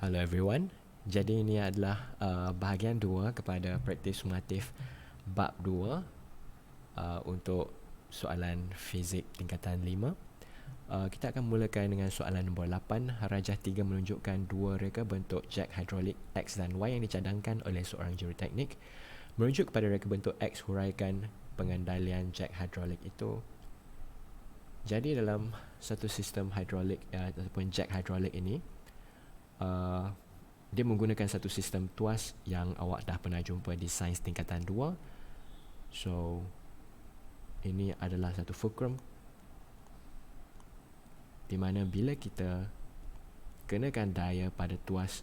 Hello everyone. Jadi ini adalah bahagian 2 kepada praktis sumatif bab 2 untuk soalan fizik tingkatan 5. Kita akan mulakan dengan soalan nombor 8. Rajah 3 menunjukkan dua reka bentuk jak hidrolik X dan Y yang dicadangkan oleh seorang juruteknik. Merujuk kepada reka bentuk X, huraikan pengendalian jak hidrolik itu. Jadi dalam satu sistem hidrolik ataupun jak hidrolik ini, dia menggunakan satu sistem tuas yang awak dah pernah jumpa di sains tingkatan 2. So, ini adalah satu fulcrum di mana bila kita kenakan daya pada tuas,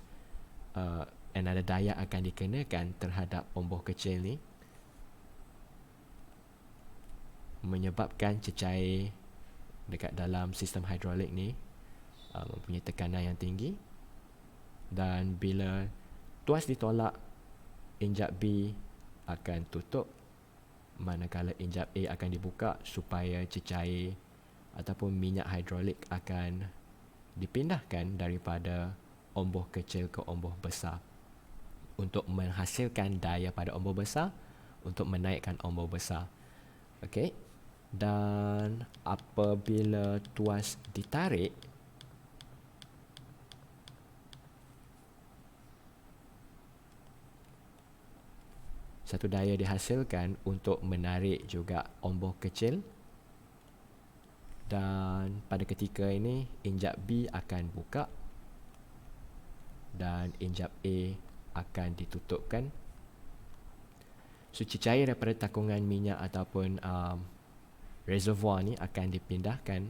dan ada daya akan dikenakan terhadap omboh kecil ni, menyebabkan cecair dekat dalam sistem hidrolik ni mempunyai tekanan yang tinggi. Dan bila tuas ditolak, injap B akan tutup, manakala injap A akan dibuka supaya cecair ataupun minyak hidrolik akan dipindahkan daripada omboh kecil ke omboh besar untuk menghasilkan daya pada omboh besar untuk menaikkan omboh besar. Okey. Dan apabila tuas ditarik, satu daya dihasilkan untuk menarik juga omboh kecil, dan pada ketika ini injap B akan buka dan injap A akan ditutupkan. So cecair daripada takungan minyak ataupun reservoir ni akan dipindahkan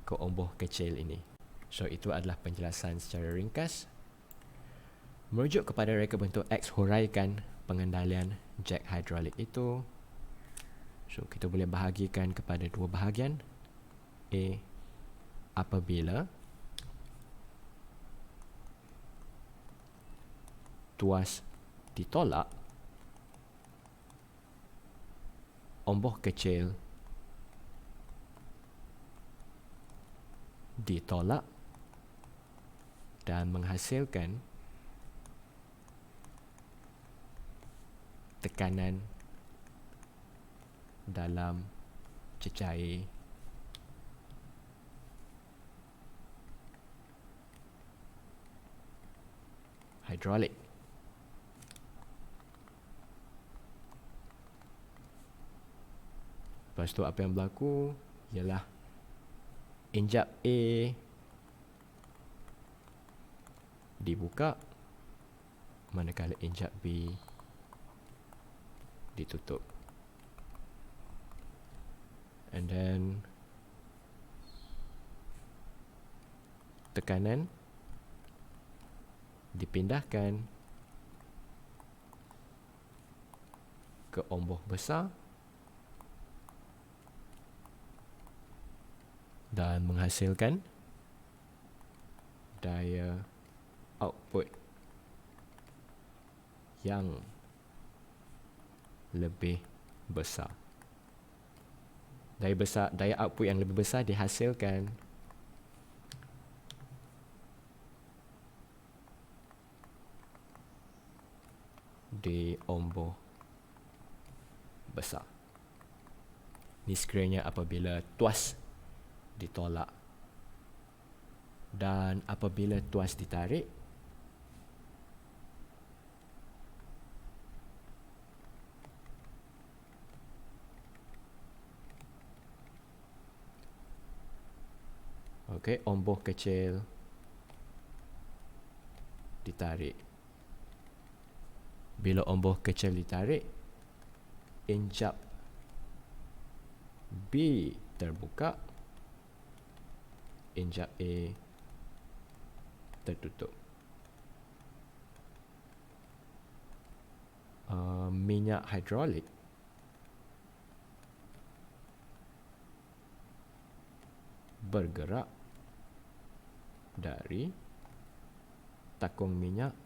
ke omboh kecil ini. So itu adalah penjelasan secara ringkas. Merujuk kepada reka bentuk X, huraikan pengendalian jak hidrolik itu. So kita boleh bahagikan kepada dua bahagian. A, apabila tuas ditolak, omboh kecil ditolak dan menghasilkan tekanan dalam cecair hidrolik. Lepas tu apa yang berlaku ialah injap A dibuka, manakala injap B ditutup. And then tekanan dipindahkan ke omboh besar dan menghasilkan daya output yang lebih besar. Daya output yang lebih besar dihasilkan di omboh besar. Ini sekiranya apabila tuas ditolak. Dan apabila tuas ditarik, okey, omboh kecil ditarik. Bila omboh kecil ditarik, injap B terbuka, injap A tertutup. Minyak hidrolik bergerak dari takung minyak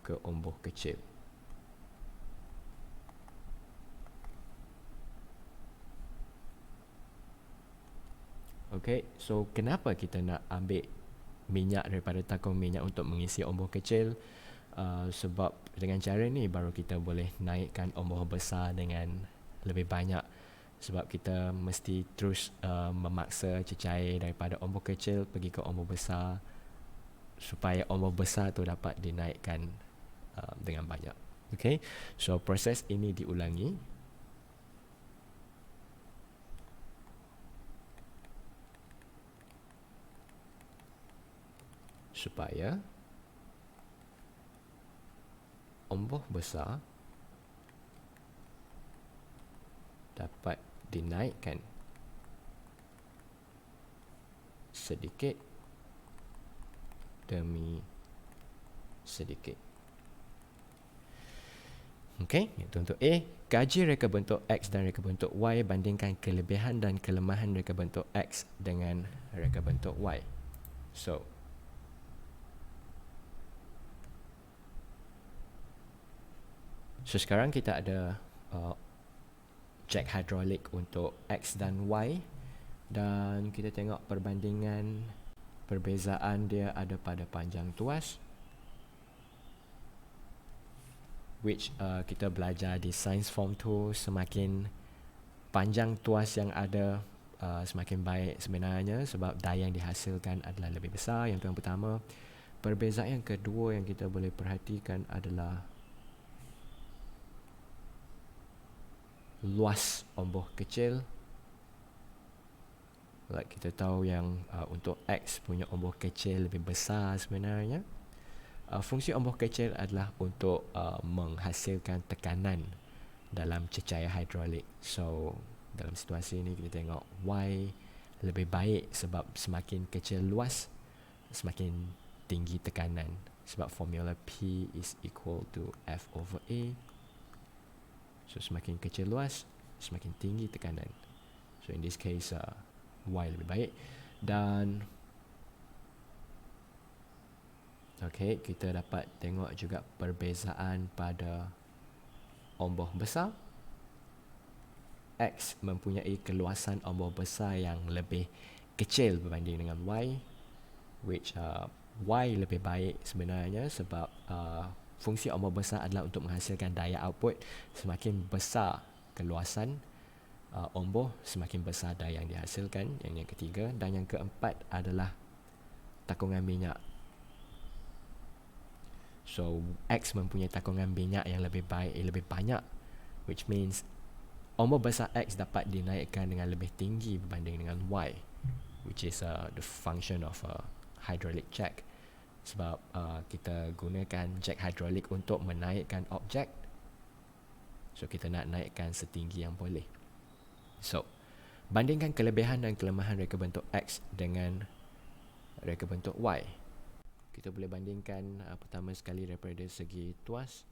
ke omboh kecil. Okay, so kenapa kita nak ambil minyak daripada takung minyak untuk mengisi ombor kecil? Sebab dengan cara ni baru kita boleh naikkan ombor besar dengan lebih banyak. Sebab kita mesti terus memaksa cecair daripada ombor kecil pergi ke ombor besar supaya ombor besar tu dapat dinaikkan dengan banyak. Okay, so proses ini diulangi supaya ombor besar dapat dinaikkan sedikit demi sedikit. Okey, itu untuk A. Kaji reka bentuk X dan reka bentuk Y, bandingkan kelebihan dan kelemahan reka bentuk X dengan reka bentuk Y. So sekarang kita ada jack hidrolik untuk X dan Y, dan kita tengok perbandingan perbezaan dia ada pada panjang tuas, which kita belajar di science form tu, semakin panjang tuas yang ada semakin baik sebenarnya, sebab daya yang dihasilkan adalah lebih besar. Yang tu yang pertama. Perbezaan yang kedua yang kita boleh perhatikan adalah luas ombor kecil. Like kita tahu yang untuk X punya ombor kecil lebih besar sebenarnya. Fungsi ombor kecil adalah untuk menghasilkan tekanan dalam cecair hidrolik. So dalam situasi ini kita tengok Y lebih baik sebab semakin kecil luas, semakin tinggi tekanan. Sebab formula P is equal to F over A. So semakin kecil luas, semakin tinggi tekanan. So in this case Y lebih baik. Dan okay, kita dapat tengok juga perbezaan pada ombor besar. X mempunyai keluasan ombor besar yang lebih kecil berbanding dengan Y, which Y lebih baik sebenarnya sebab fungsi ombor besar adalah untuk menghasilkan daya output. Semakin besar keluasan ombor, semakin besar daya yang dihasilkan. Yang ketiga. Dan yang keempat adalah takungan minyak. So X mempunyai takungan minyak yang lebih baik, lebih banyak, which means ombor besar X dapat dinaikkan dengan lebih tinggi berbanding dengan Y, which is the function of hydraulic jack. Sebab kita gunakan jack hidrolik untuk menaikkan objek. So kita nak naikkan setinggi yang boleh. So bandingkan kelebihan dan kelemahan reka bentuk X dengan reka bentuk Y. Kita boleh bandingkan pertama sekali daripada segi tuas.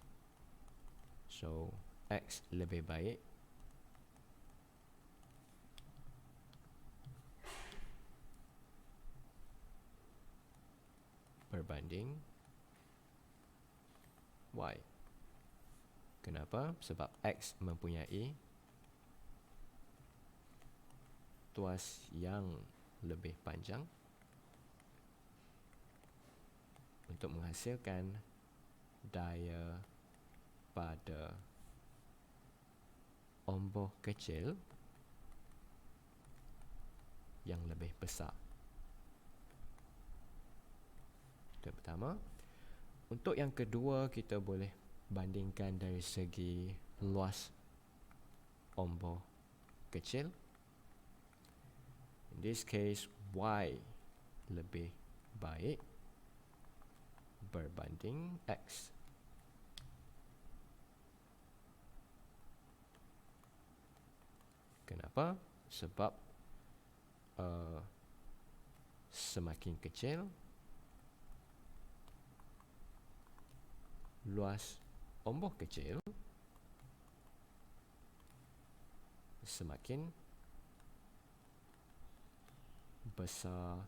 So X lebih baik berbanding Y. Kenapa? Sebab X mempunyai tuas yang lebih panjang untuk menghasilkan daya pada ombor kecil yang lebih besar. Itu yang pertama. Untuk yang kedua, kita boleh bandingkan dari segi luas ombor kecil. In this case, Y lebih baik berbanding X. Kenapa? Sebab semakin kecil luas ombor kecil, semakin besar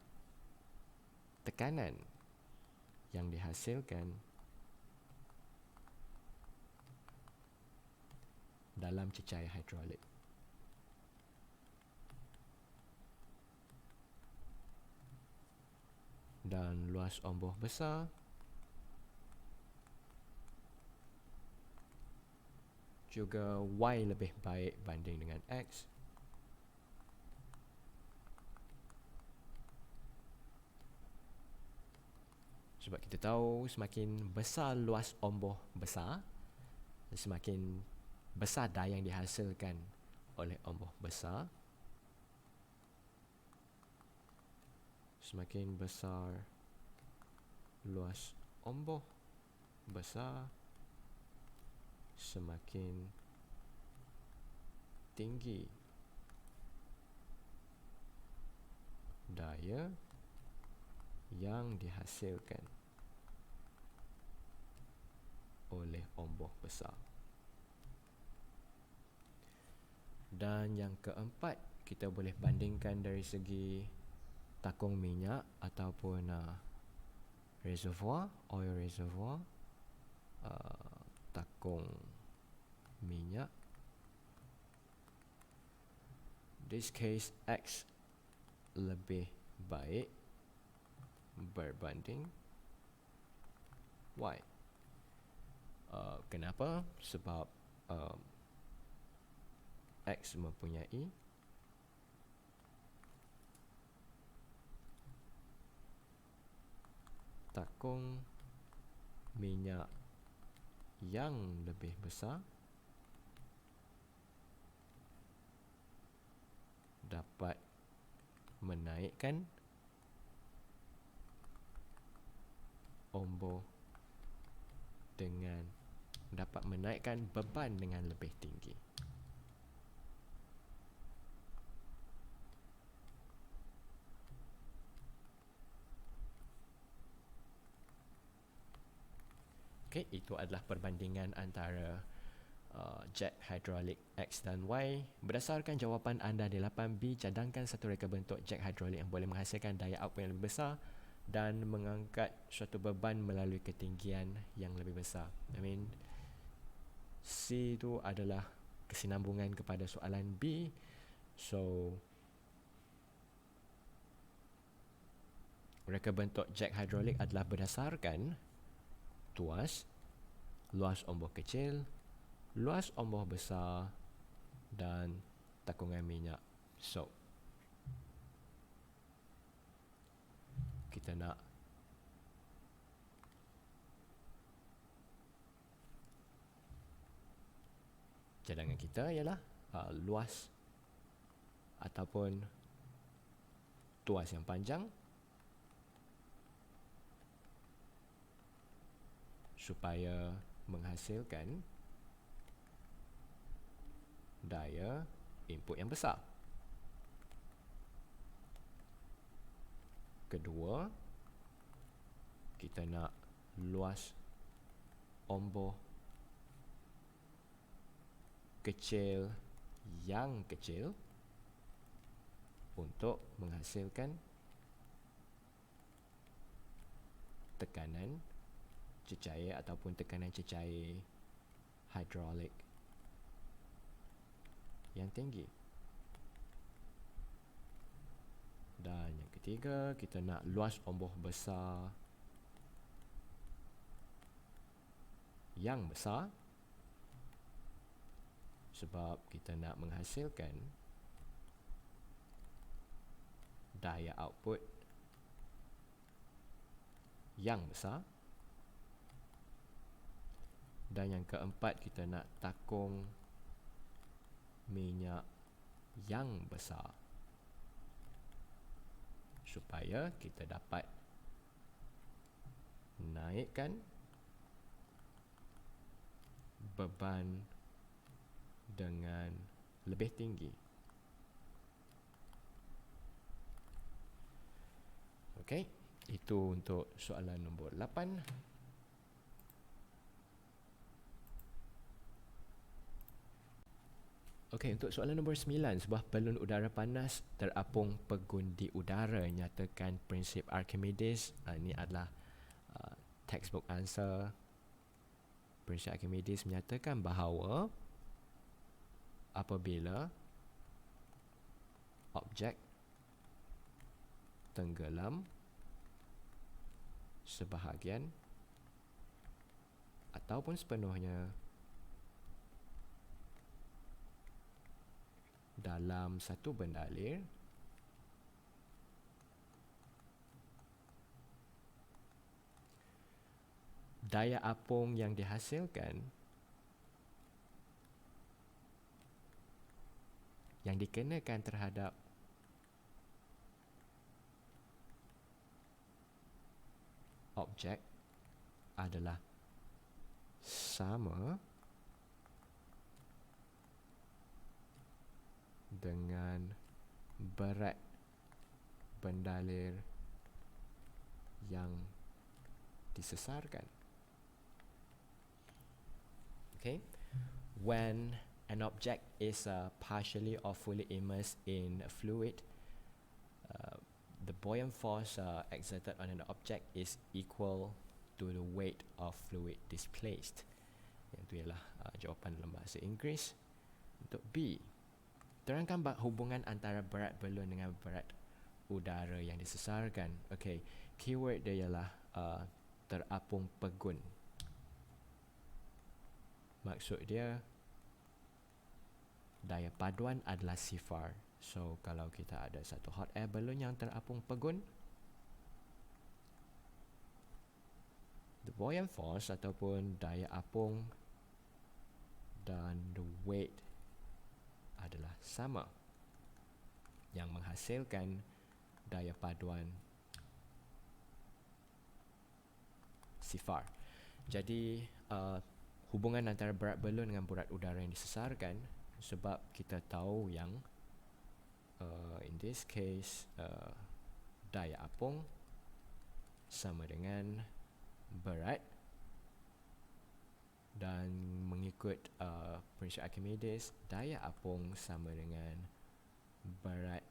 tekanan yang dihasilkan dalam cecair hidrolik. dan luas omboh besar juga Y lebih baik banding dengan X. Sebab kita tahu semakin besar luas omboh besar, semakin besar daya yang dihasilkan oleh omboh besar. Semakin besar luas omboh besar, semakin tinggi daya yang dihasilkan oleh omboh besar. Dan yang keempat, kita boleh bandingkan dari segi takung minyak ataupun reservoir, oil reservoir, takung minyak. This case X lebih baik berbanding Y. Kenapa? Sebab X mempunyai takung minyak yang lebih besar, dapat menaikkan omboh dengan dapat menaikkan beban dengan lebih tinggi. Okey, itu adalah perbandingan antara jet hidrolik X dan Y. Berdasarkan jawapan anda di 8B, cadangkan satu reka bentuk jet hidrolik yang boleh menghasilkan daya output yang lebih besar dan mengangkat suatu beban melalui ketinggian yang lebih besar. C itu adalah kesinambungan kepada soalan B. So, reka bentuk jet hidrolik adalah berdasarkan tuas, luas omboh kecil, luas omboh besar dan takungan minyak. So, kita nak cadangan kita ialah luas ataupun tuas yang panjang supaya menghasilkan daya input yang besar. Kedua, kita nak luas omboh kecil yang kecil untuk menghasilkan tekanan cecair ataupun tekanan cecair hidrolik yang tinggi. Dan yang ketiga, kita nak luas omboh besar yang besar sebab kita nak menghasilkan daya output yang besar. Dan yang keempat, kita nak takung minyak yang besar supaya kita dapat naikkan beban dengan lebih tinggi. Okey, itu untuk soalan nombor 8. Okey, untuk soalan nombor 9, sebuah balon udara panas terapung pegundi udara nyatakan prinsip Archimedes. Ini adalah textbook answer. Prinsip Archimedes menyatakan bahawa apabila objek tenggelam sebahagian ataupun sepenuhnya dalam satu bendalir daya apung yang dihasilkan yang dikenakan terhadap objek adalah sama dengan berat bendalir yang disesarkan. Okay, when an object is partially or fully immersed in a fluid, the buoyant force exerted on an object is equal to the weight of fluid displaced. Itu ialah jawapan dalam bahasa Inggeris. Untuk B, terangkan hubungan antara berat balon dengan berat udara yang disesarkan. Okay, keyword dia ialah terapung pegun. Maksud dia daya paduan adalah sifar. So kalau kita ada satu hot air balloon yang terapung pegun, the buoyant force ataupun daya apung dan the weight adalah sama, yang menghasilkan daya paduan sifar. Jadi hubungan antara berat balon dengan berat udara yang disesarkan, sebab kita tahu yang in this case daya apung sama dengan berat, dan mengikut prinsip Archimedes, daya apung sama dengan berat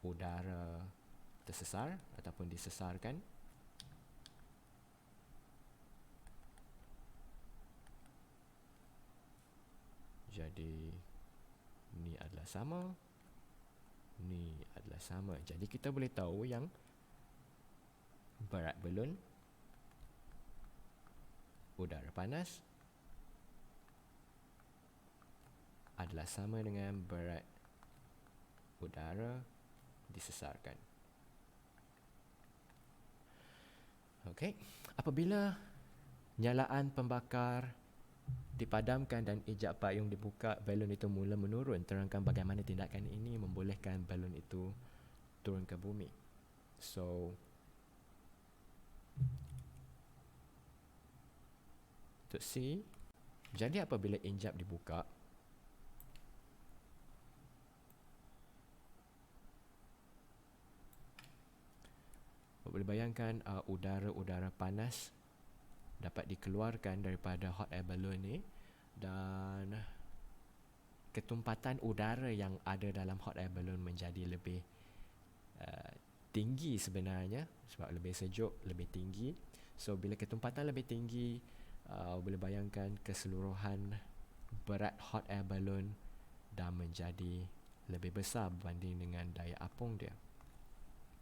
udara tersesar ataupun disesarkan. Jadi ni adalah sama, ni adalah sama. Jadi kita boleh tahu yang berat balon udara panas adalah sama dengan berat udara disesarkan. Okey, apabila nyalaan pembakar dipadamkan dan ejak payung dibuka, balon itu mula menurun. Terangkan bagaimana tindakan ini membolehkan balon itu turun ke bumi. So, untuk C, jadi apabila injap dibuka, boleh bayangkan udara-udara panas dapat dikeluarkan daripada hot air balloon ni, dan ketumpatan udara yang ada dalam hot air balloon menjadi lebih tinggi sebenarnya, sebab lebih sejuk, lebih tinggi. So bila ketumpatan lebih tinggi, boleh bayangkan keseluruhan berat hot air balloon dah menjadi lebih besar berbanding dengan daya apung dia.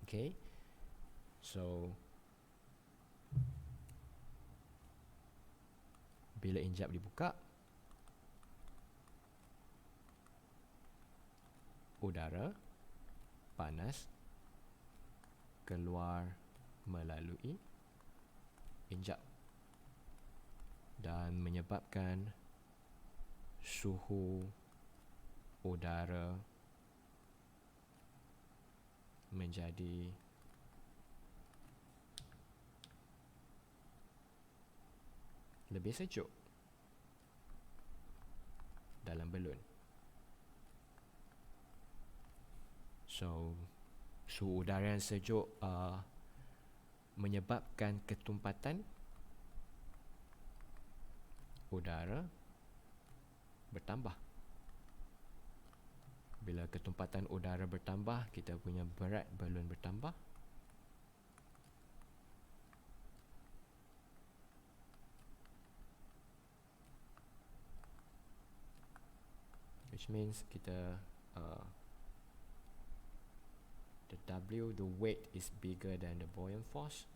Okay, so bila injap dibuka, udara panas keluar melalui injap dan menyebabkan suhu udara menjadi lebih sejuk dalam balon. So, suhu udara yang sejuk menyebabkan ketumpatan udara bertambah. Bila ketumpatan udara bertambah, kita punya berat balon bertambah. Which means kita the W W, the weight is bigger than the buoyant force.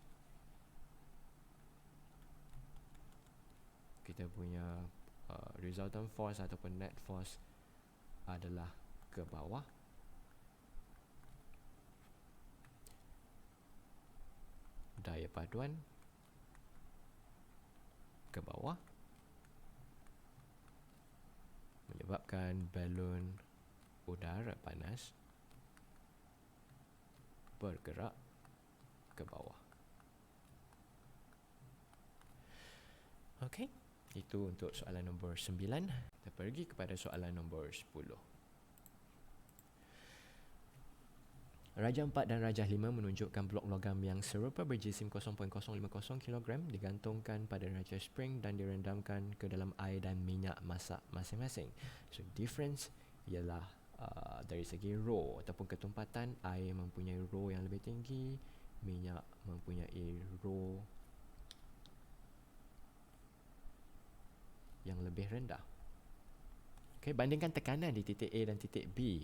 Kita punya resultant force ataupun net force adalah ke bawah. Daya paduan ke bawah, menyebabkan balon udara panas bergerak ke bawah. Okey, itu untuk soalan nombor 9. Kita pergi kepada soalan nombor 10. Raja 4 dan Raja 5 menunjukkan blok logam yang serupa berjisim 0.050 kg digantungkan pada raja spring dan direndamkan ke dalam air dan minyak masak masing-masing. So difference ialah dari segi rho ataupun ketumpatan, air mempunyai rho yang lebih tinggi, minyak mempunyai rho yang lebih rendah. Okay, bandingkan tekanan di titik A dan titik B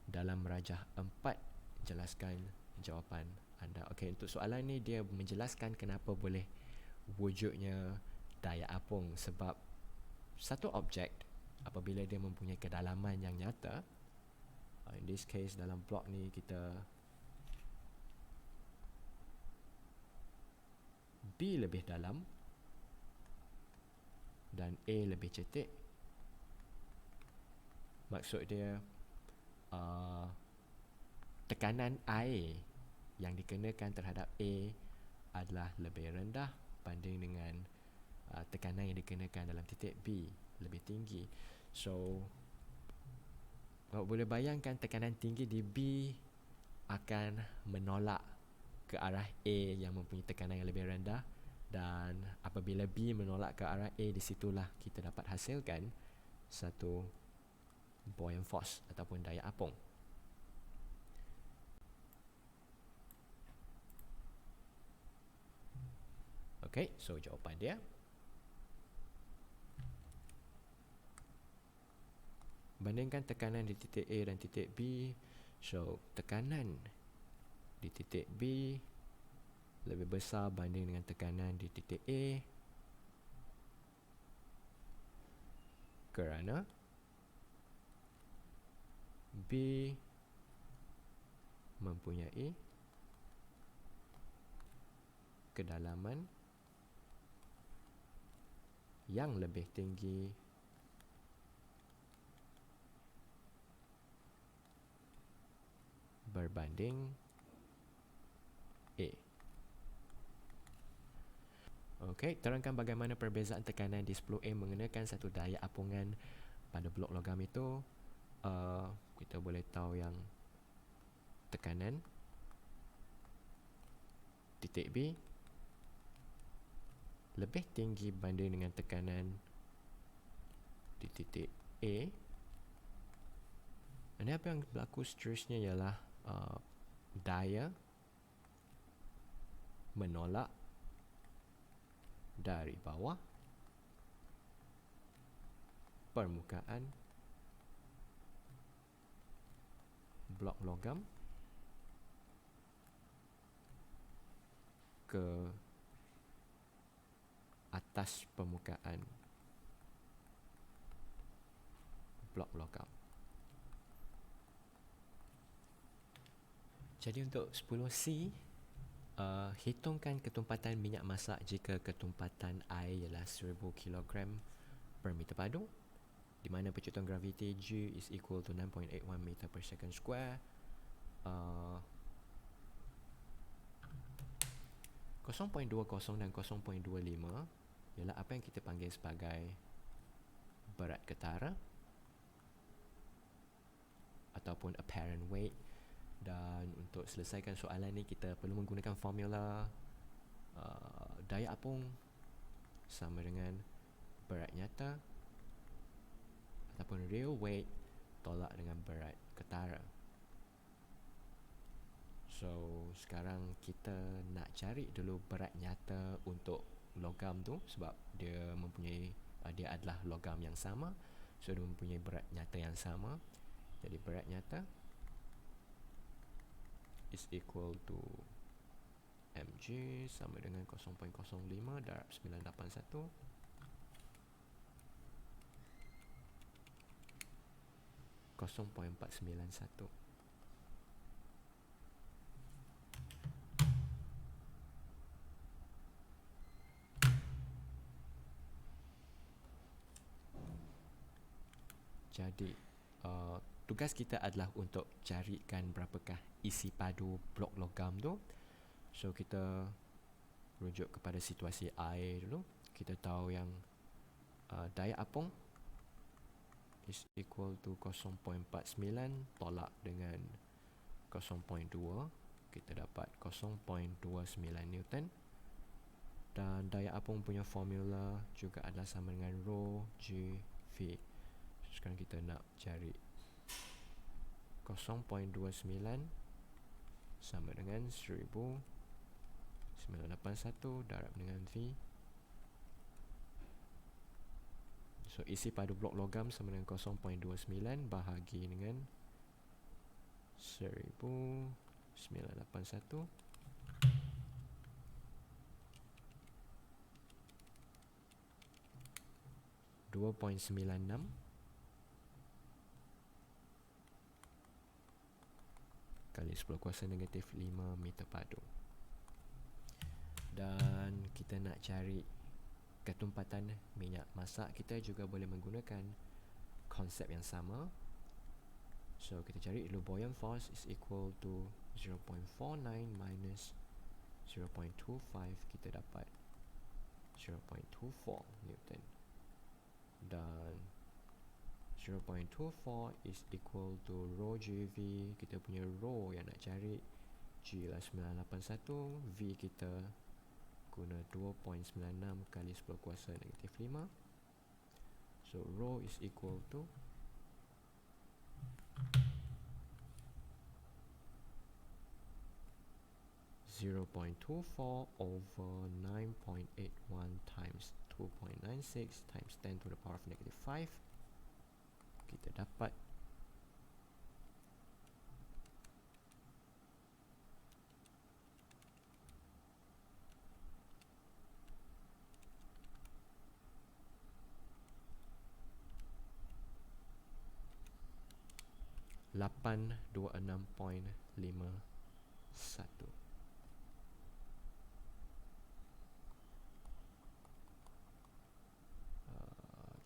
dalam Raja 4. Jelaskan jawapan anda. Okey, untuk soalan ni dia menjelaskan kenapa boleh wujudnya daya apung, sebab satu objek apabila dia mempunyai kedalaman yang nyata, in this case dalam blok ni kita B lebih dalam dan A lebih cetek, maksud dia tekanan air yang dikenakan terhadap A adalah lebih rendah banding dengan tekanan yang dikenakan dalam titik B lebih tinggi. So awak boleh bayangkan tekanan tinggi di B akan menolak ke arah A yang mempunyai tekanan yang lebih rendah, dan apabila B menolak ke arah A, di situlah kita dapat hasilkan satu buoyant force ataupun daya apung. Okey, so jawapan dia bandingkan tekanan di titik A dan titik B. So tekanan di titik B lebih besar banding dengan tekanan di titik A kerana B mempunyai kedalaman yang lebih tinggi berbanding A. Okey, terangkan bagaimana perbezaan tekanan di 10A mengenakan satu daya apungan pada blok logam itu. Kita boleh tahu yang tekanan titik B lebih tinggi banding dengan tekanan di titik A. Dan apa yang berlaku seterusnya ialah daya menolak dari bawah permukaan blok logam ke atas permukaan blok logam. Jadi untuk 10C, hitungkan ketumpatan minyak masak jika ketumpatan air ialah 1000 kg per meter padu, di mana pecutan graviti G is equal to 9.81 meter per second square. 0.20 dan 0.25 ialah apa yang kita panggil sebagai berat ketara ataupun apparent weight. Dan untuk selesaikan soalan ni kita perlu menggunakan formula daya apung sama dengan berat nyata ataupun real weight tolak dengan berat ketara. So sekarang kita nak cari dulu berat nyata untuk logam tu, sebab dia mempunyai dia adalah logam yang sama, so dia mempunyai berat nyata yang sama. Jadi berat nyata is equal to mg sama dengan 0.05 darab 981 0.491. Jadi tugas kita adalah untuk carikan berapakah isi padu blok logam tu. So kita rujuk kepada situasi air dulu. Kita tahu yang daya apung is equal to 0.49 tolak dengan 0.2, kita dapat 0.29 Newton. Dan daya apung punya formula juga adalah sama dengan rho G V. Sekarang kita nak cari 0.29 sama dengan 1981 darab dengan V. So isi padu blok logam sama dengan 0.29 bahagi dengan 1981 2.96 kali 10 kuasa negatif 5 meter padu. Dan kita nak cari ketumpatan minyak masak, kita juga boleh menggunakan konsep yang sama. So kita cari dulu buoyant force is equal to 0.49 minus 0.25, kita dapat 0.24 Newton. Dan 0.24 is equal to rho GV. Kita punya rho yang nak cari G lah 981, V kita guna 2.96 kali 10 kuasa negatif 5. So rho is equal to 0.24 over 9.81 times 2.96 times 10 to the power of negative 5. Kita dapat $826.51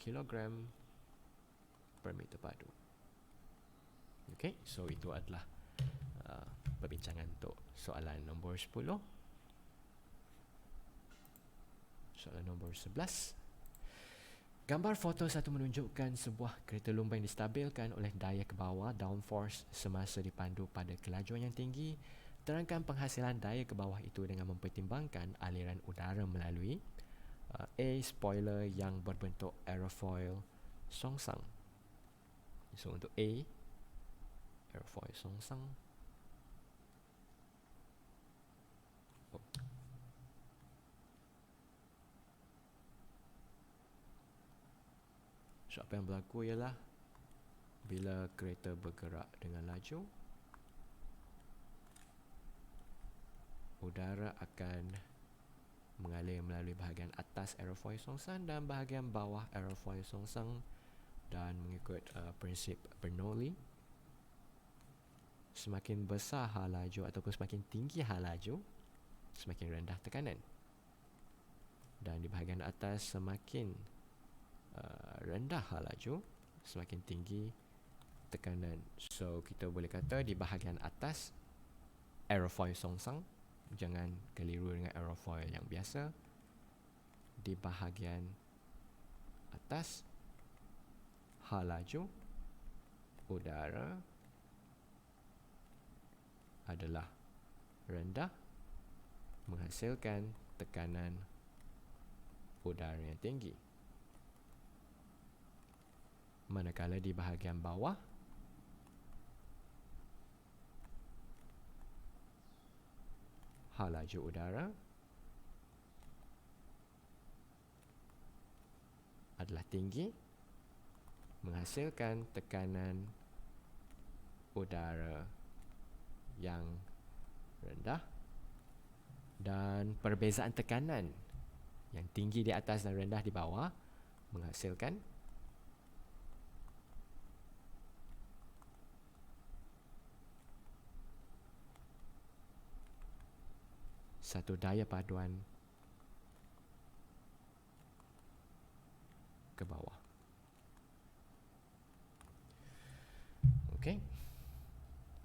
kilogram per meter padu. Okay, so itu adalah perbincangan untuk soalan nombor 10. Soalan nombor 11. Gambar foto 1 menunjukkan sebuah kereta lumba yang distabilkan oleh daya ke bawah downforce semasa dipandu pada kelajuan yang tinggi. Terangkan penghasilan daya ke bawah itu dengan mempertimbangkan aliran udara melalui A. Spoiler yang berbentuk aerofoil songsang. So untuk A, aerofoil songsang. So apa yang berlaku ialah bila kereta bergerak dengan laju, udara akan mengalir melalui bahagian atas aerofoil songsang dan bahagian bawah aerofoil songsang. Dan mengikut prinsip Bernoulli, semakin besar hal laju ataupun semakin tinggi hal laju, semakin rendah tekanan. Dan di bahagian atas semakin rendah hal laju, semakin tinggi tekanan. So kita boleh kata di bahagian atas aerofoil songsang, jangan keliru dengan aerofoil yang biasa. Di bahagian atas hal laju udara adalah rendah, menghasilkan tekanan udara yang tinggi. Manakala di bahagian bawah hal laju udara adalah tinggi, menghasilkan tekanan udara yang rendah, dan perbezaan tekanan yang tinggi di atas dan rendah di bawah menghasilkan satu daya paduan ke bawah. Okey.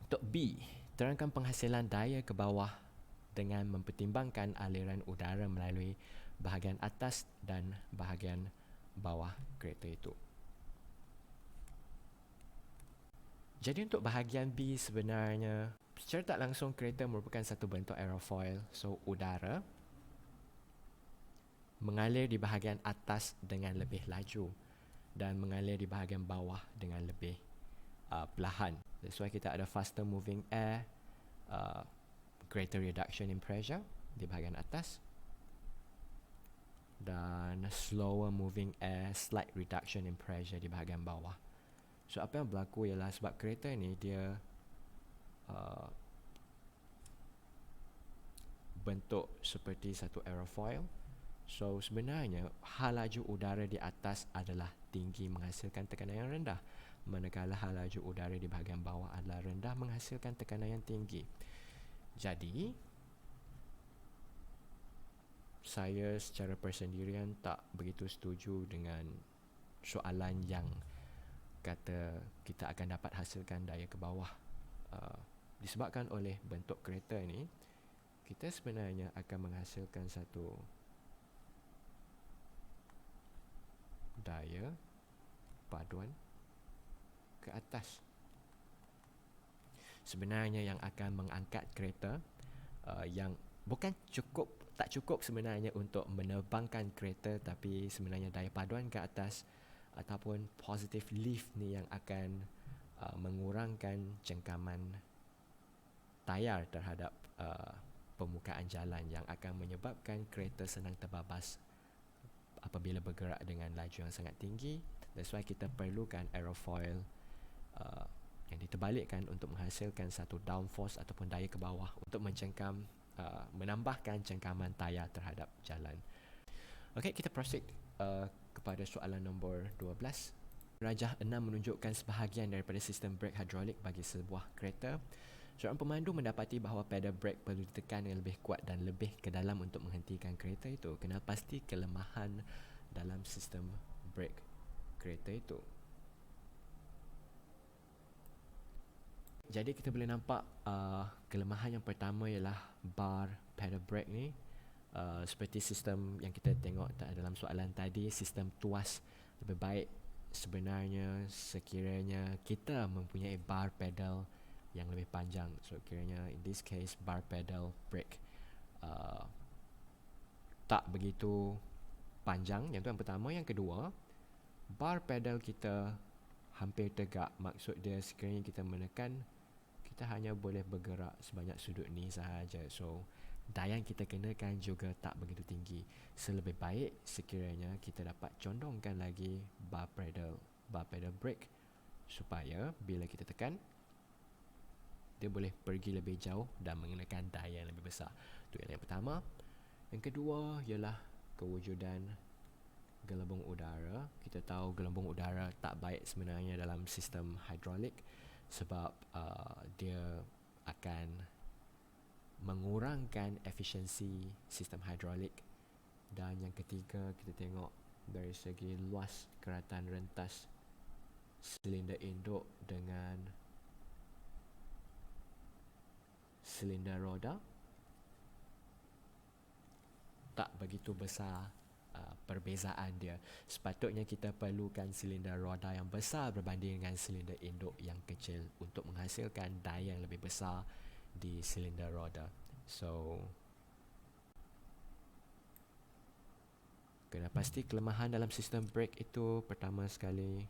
Untuk B, terangkan penghasilan daya ke bawah dengan mempertimbangkan aliran udara melalui bahagian atas dan bahagian bawah kereta itu. Jadi untuk bahagian B sebenarnya secara tak langsung kereta merupakan satu bentuk aerofoil. So udara mengalir di bahagian atas dengan lebih laju dan mengalir di bahagian bawah dengan lebih perlahan. That's why kita ada faster moving air, greater reduction in pressure di bahagian atas, dan slower moving air, slight reduction in pressure di bahagian bawah. So apa yang berlaku ialah sebab kereta ni dia bentuk seperti satu aerofoil. So sebenarnya hal laju udara di atas adalah tinggi menghasilkan tekanan yang rendah, manakala hal laju udara di bahagian bawah adalah rendah menghasilkan tekanan yang tinggi. Jadi saya secara persendirian tak begitu setuju dengan soalan yang kata kita akan dapat hasilkan daya ke bawah. Disebabkan oleh bentuk kereta ni, kita sebenarnya akan menghasilkan satu daya paduan ke atas. Sebenarnya yang akan mengangkat kereta yang tak cukup sebenarnya untuk menerbangkan kereta, tapi sebenarnya daya paduan ke atas ataupun positive lift ni yang akan mengurangkan cengkaman tayar terhadap permukaan jalan, yang akan menyebabkan kereta senang terbabas apabila bergerak dengan laju yang sangat tinggi. That's why kita perlukan aerofoil yang diterbalikkan untuk menghasilkan satu downforce ataupun daya ke bawah untuk menambahkan cengkaman tayar terhadap jalan. Okey, kita proceed kepada soalan nombor 12. Rajah 6 menunjukkan sebahagian daripada sistem brake hidrolik bagi sebuah kereta. Seorang pemandu mendapati bahawa pedal brake perlu ditekan yang lebih kuat dan lebih ke dalam untuk menghentikan kereta itu. Kenal pasti kelemahan dalam sistem brake kereta itu. Jadi kita boleh nampak kelemahan yang pertama ialah bar pedal brake ni. Seperti sistem yang kita tengok dalam soalan tadi, sistem tuas lebih baik sebenarnya sekiranya kita mempunyai bar pedal yang lebih panjang. So kiranya in this case bar pedal brake tak begitu panjang. Yang tu yang pertama. Yang kedua, bar pedal kita hampir tegak. Maksud dia sekiranya kita menekan, kita hanya boleh bergerak sebanyak sudut ni sahaja. So daya yang kita kenakan juga tak begitu tinggi. Selebih baik sekiranya kita dapat condongkan lagi bar pedal brake supaya bila kita tekan, dia boleh pergi lebih jauh dan mengenakan daya yang lebih besar. Itu yang pertama. Yang kedua ialah kewujudan gelembung udara. Kita tahu gelembung udara tak baik sebenarnya dalam sistem hidrolik sebab dia akan mengurangkan efisiensi sistem hidrolik. Dan yang ketiga, kita tengok dari segi luas keratan rentas silinder induk dengan silinder roda tak begitu besar perbezaan dia. Sepatutnya kita perlukan silinder roda yang besar berbanding dengan silinder induk yang kecil untuk menghasilkan daya yang lebih besar di silinder roda. So kena pasti kelemahan dalam sistem brake itu pertama sekali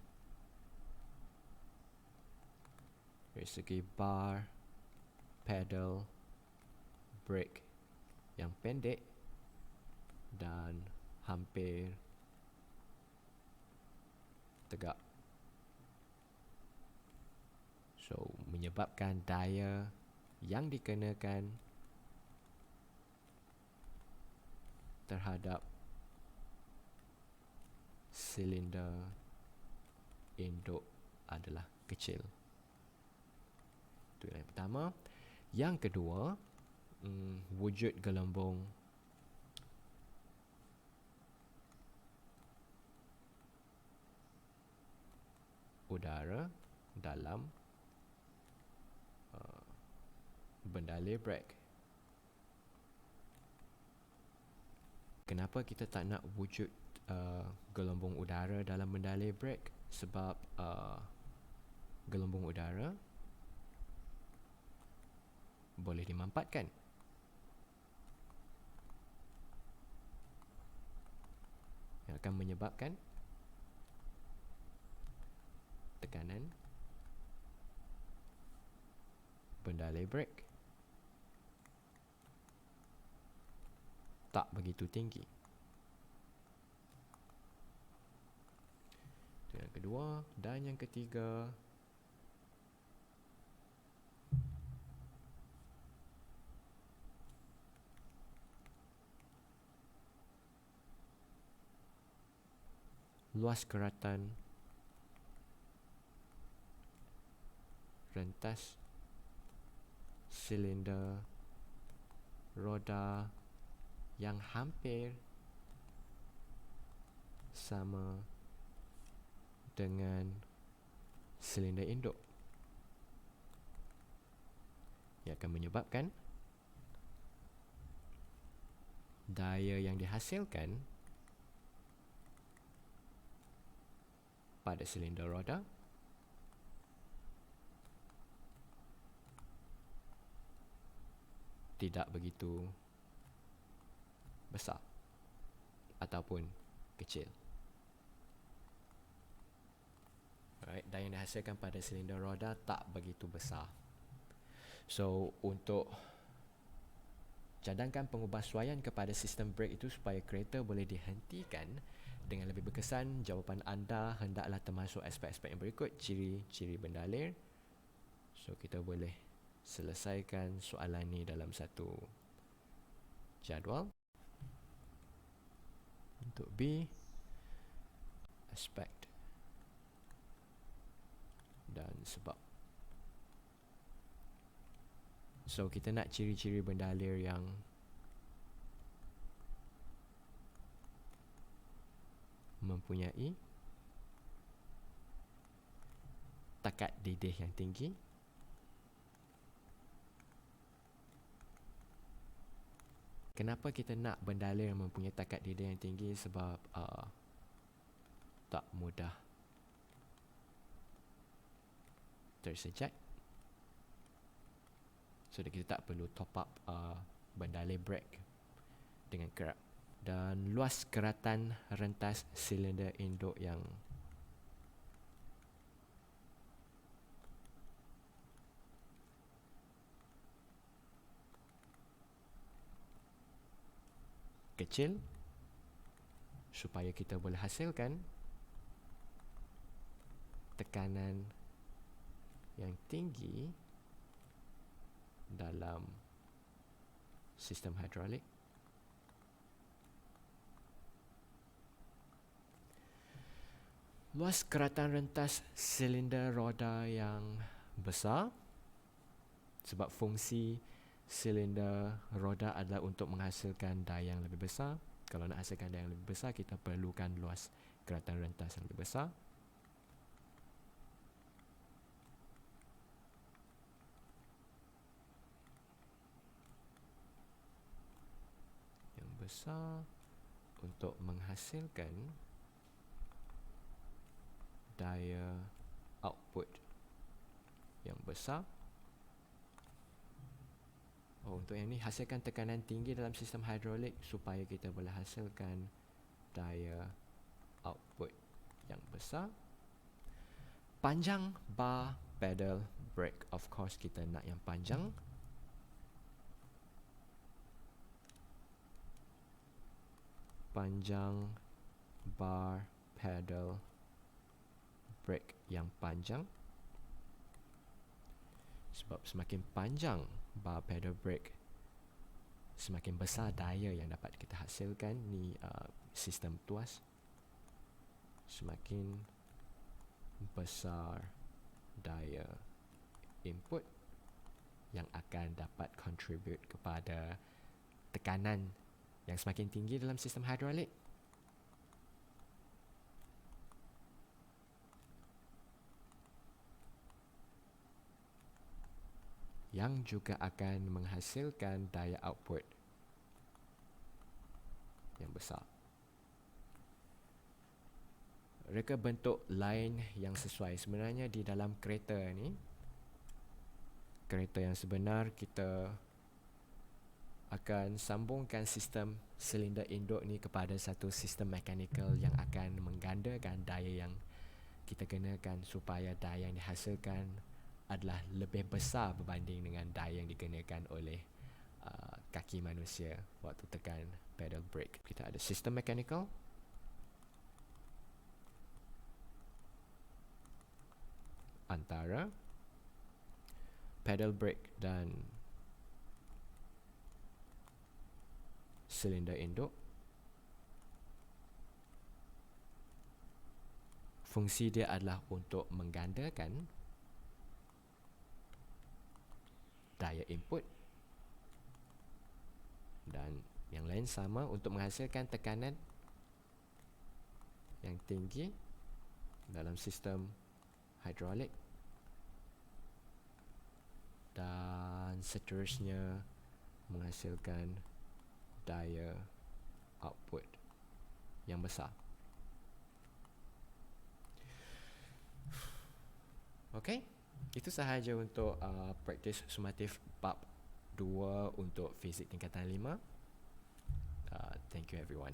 dari segi bar pedal brake yang pendek dan hampir tegak. So menyebabkan daya yang dikenakan terhadap silinder induk adalah kecil. Itu yang pertama. Yang kedua, wujud gelembung udara dalam bendalir brake. Kenapa kita tak nak wujud gelembung udara dalam bendalir brake? Sebab gelembung udara boleh dimampatkan. Yang akan menyebabkan tekanan bendalir brake tak begitu tinggi. Itu yang kedua. Dan yang ketiga, luas keratan rentas silinder roda yang hampir sama dengan silinder induk, yang akan menyebabkan daya yang dihasilkan pada silinder roda tidak begitu besar ataupun kecil. Alright, daya yang dihasilkan pada silinder roda tak begitu besar. So, untuk cadangkan pengubahsuaian kepada sistem brake itu supaya kereta boleh dihentikan dengan lebih berkesan, jawapan anda hendaklah termasuk aspek-aspek yang berikut: ciri-ciri bendalir. So, kita boleh selesaikan soalan ni dalam satu jadual. Untuk B, aspek dan sebab. So, kita nak ciri-ciri bendalir yang mempunyai takat didih yang tinggi, kenapa kita nak bendalir yang mempunyai takat didih yang tinggi? Sebab tak mudah tersejat. So, kita tak perlu top up bendalir brake dengan kerap. Dan luas keratan rentas silinder induk yang kecil supaya kita boleh hasilkan tekanan yang tinggi dalam sistem hidrolik. Luas keratan rentas silinder roda yang besar, sebab fungsi silinder roda adalah untuk menghasilkan daya yang lebih besar. Kalau nak hasilkan daya yang lebih besar, kita perlukan luas keratan rentas yang lebih besar. Yang besar untuk menghasilkan daya output yang besar. Untuk yang ni, hasilkan tekanan tinggi dalam sistem hidrolik supaya kita boleh hasilkan daya output yang besar. Panjang bar pedal brake, of course kita nak yang panjang. Panjang bar pedal brake yang panjang, sebab semakin panjang bar pedal brake, semakin besar daya yang dapat kita hasilkan. Ni sistem tuas. Semakin besar daya input yang akan dapat contribute kepada tekanan yang semakin tinggi dalam sistem hidrolik. Yang juga akan menghasilkan daya output yang besar. Reka bentuk line yang sesuai. Sebenarnya di dalam kereta ni, kereta yang sebenar, kita akan sambungkan sistem silinder induk ni kepada satu sistem mekanikal yang akan menggandakan daya yang kita kenakan supaya daya yang dihasilkan adalah lebih besar berbanding dengan daya yang dikenakan oleh kaki manusia waktu tekan pedal brake. Kita ada sistem mechanical, antara pedal brake dan silinder induk. Fungsi dia adalah untuk menggandakan daya input, dan yang lain sama untuk menghasilkan tekanan yang tinggi dalam sistem hidrolik, dan seterusnya menghasilkan daya output yang besar. Okey, itu sahaja untuk praktis sumatif bab 2 untuk fizik tingkatan 5. Thank you everyone.